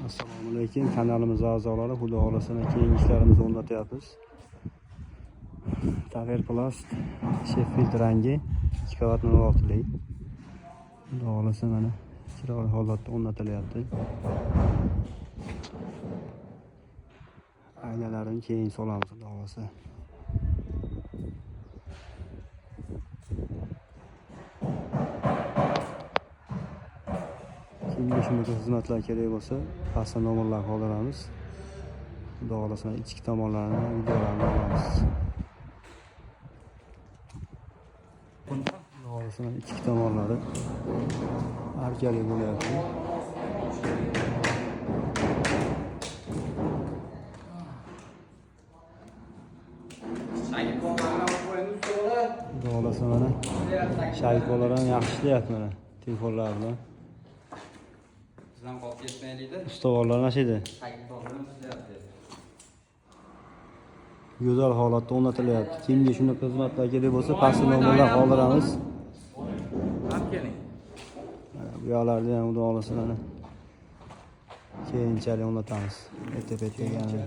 Assalomu alaykum, kanalimiz a'zolari, xudo xolasa keyingi ishlarimizni o'rnatyapmiz. Taverplast Sheffield rangi 2 qavat 16 lik. Xudo xolasa mana chiroyli holatda o'rnatilyapti. Aynalarini keyin solamiz, xudo xolasa. Kimga shunaqa xizmatlar kerak bo'lsa, pastda nomerlar qoldiramiz. Xudo xolasa ichki tomonlarini videolarni olamiz. Xudo xolasa ichki tomonlari arkali bo'lyapti. Xudo xolasa mana shaykolar ham yaxshi ishlayapti mana telefonlar bilan. Sizdan qolib ketmaydi. Ustovorlar nashidi. Go'zal holatda o'rnatilyapti. Kimga shunaqa xizmatlar kerak bo'lsa, pastda nomerlar qoldiramiz. Bu yoqlarda ham xudo xolasa mana keyinchalik o'rnatamiz. Erta-payt kelganda.